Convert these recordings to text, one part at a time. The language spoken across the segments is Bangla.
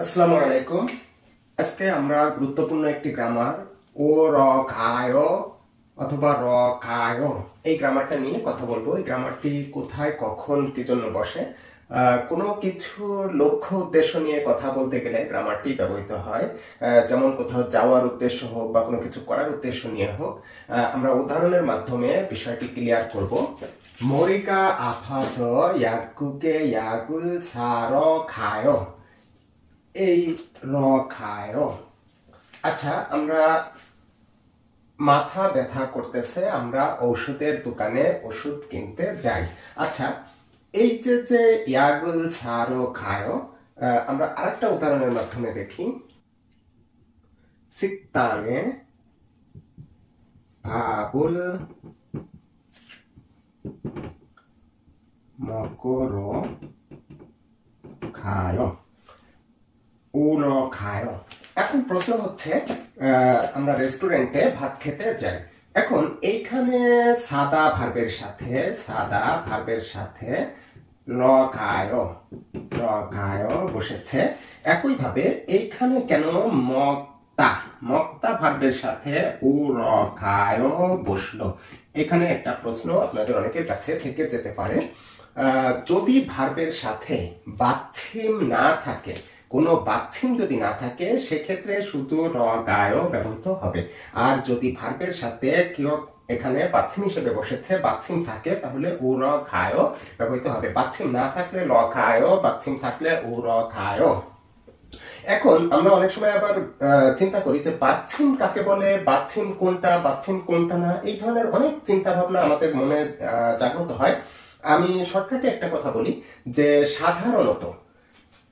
আসসালামু আলাইকুম। আজকে আমরা গুরুত্বপূর্ণ একটি গ্রামার ও র খায় অথবা র খায় এই গ্রামারটা নিয়ে কথা বলবো। এই গ্রামারটি কোথায় কখন কি জন্য বসে, কোনো কিছু লক্ষ্য উদ্দেশ্য নিয়ে কথা বলতে গেলে গ্রামারটি ব্যবহৃত হয়। যেমন কোথাও যাওয়ার উদ্দেশ্য হোক বা কোনো কিছু করার উদ্দেশ্য নিয়ে হোক। আমরা উদাহরণের মাধ্যমে বিষয়টি ক্লিয়ার করব। মরিকা আফাস ইয়াকুকে ইয়াকুল সার খায়, এই র খায়। আচ্ছা, আমরা মাথা ব্যথা করতেছে, আমরা ঔষধের দোকানে ওষুধ কিনতে যাই। আচ্ছা, এই যে ইয়াগুল সারো খায়, আমরা আরেকটা উদাহরণের মাধ্যমে দেখি। সিক্তানে ভাবুল মকরো খায়, উনো খায়। এখন প্রশ্ন হচ্ছে, আমরা রেস্টুরেন্টে ভাত খেতে যাই। এখন এইখানে সাদা ভার্বের সাথে ল খায় বসেছে। একইভাবে এইখানে কেন মক্তা ভার্বের সাথে উ র খায় বসলো? এখানে একটা প্রশ্ন আপনাদের অনেকের কাছে থেকে যেতে পারে। যদি ভার্বের সাথে বাচ্ছিম না থাকে, কোনো বাচ্ছিম যদি না থাকে, সেক্ষেত্রে শুধু র গায় ব্যবহৃত হবে। আর যদি ভার্বের সাথে কেউ এখানে বাচ্ছিম হিসেবে বসেছে, বাচ্ছিম থাকে, তাহলে উ র খায় ব্যবহৃত হবে। বাচ্ছিম না থাকলে ল খায়, বাচ্ছিম থাকলে উ র খায়। এখন আমরা অনেক সময় আবার চিন্তা করি যে বাচ্ছিম কাকে বলে, বাচ্ছিম কোনটা না, এই ধরনের অনেক চিন্তা ভাবনা আমাদের মনে জাগ্রত হয়। আমি শর্টকাটে একটা কথা বলি যে সাধারণত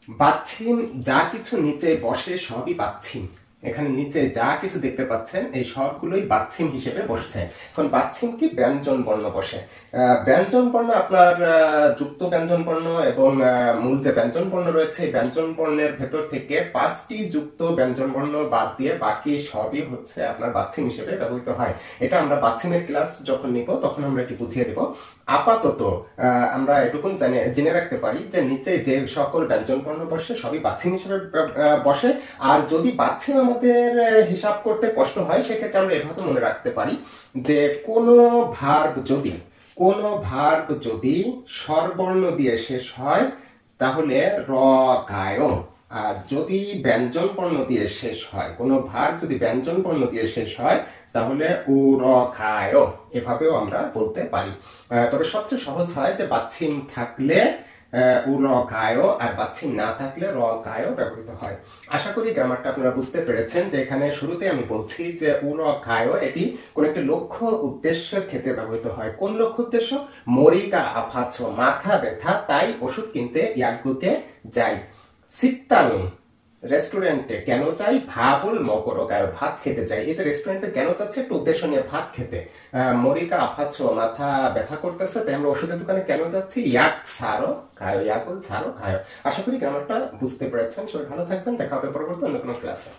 বাচ্ছিম যা কিছু নিচে বসে সবই বাচ্ছিম। এখানে নিচে যা কিছু দেখতে পাচ্ছেন এই সবগুলোই বাচ্ছিম হিসেবে বসছে। এখন বাচ্ছিম কি ব্যঞ্জন বর্ণ বসে। ব্যঞ্জন বর্ণ আপনার যুক্ত ব্যঞ্জন বর্ণ এবং মূল যে ব্যঞ্জন বর্ণ রয়েছে, এই ব্যঞ্জন বর্ণের ভেতর থেকে 5টি যুক্ত ব্যঞ্জন বর্ণ বাদ দিয়ে বাকি সবই হচ্ছে আপনার বাচ্ছিম হিসেবে ব্যবহৃত হয়। এটা আমরা বাচ্ছিমের ক্লাস যখন নিব তখন আমরা এটি বুঝিয়ে দেব। আপাতত আমরা এটুকুন জেনে রাখতে পারি যে নিচে যে সকল ব্যঞ্জন বর্ণ বসে সবই বাচ্ছিম হিসেবে বসে। আর যদি বাচ্ছিম আমাদের হিসাব করতে কষ্ট হয়, সেক্ষেত্রে আমরা এভাবে মনে রাখতে পারি যে কোনো ভার্ব যদি স্বরবর্ণ দিয়ে শেষ হয় তাহলে র গায়। আর যদি ব্যঞ্জন বর্ণ দিয়ে শেষ হয়, কোনো ভার্ব যদি ব্যঞ্জন বর্ণ দিয়ে শেষ হয় তাহলে উ র খায়, এভাবেও আমরা বলতে পারি। তবে সবচেয়ে সহজ হয় যে বাচ্ছিম থাকলে উ র খায় আর বাচ্ছিম না থাকলে র খায় ব্যবহৃত হয়। আশা করি গ্রামারটা আপনারা বুঝতে পেরেছেন যে এখানে শুরুতে আমি বলছি যে উ র খায় এটি কোন একটি লক্ষ্য উদ্দেশ্যের ক্ষেত্রে ব্যবহৃত হয়। কোন লক্ষ্য উদ্দেশ্য? মরিকা আফাছ, মাথা ব্যথা, তাই ওষুধ কিনতে ইয়াগুকে যাই। সিত্তানি রেস্টুরেন্টে কেন যাই? ভাবুল মকরো গায়, ভাত খেতে যাই। এই যে রেস্টুরেন্টে কেন যাচ্ছে, একটু উদ্দেশ্য নিয়ে ভাত খেতে। মরিকা আফাছ, মাথা ব্যথা করতেছে, তাই আমরা ওষুধের দোকানে কেন যাচ্ছি? ইয়াকুল ছাড়ো খায়। আশা করি গ্রামারটা বুঝতে পেরেছেন। সবাই ভালো থাকবেন, দেখা হবে পরবর্তী অন্য কোনো ক্লাসে।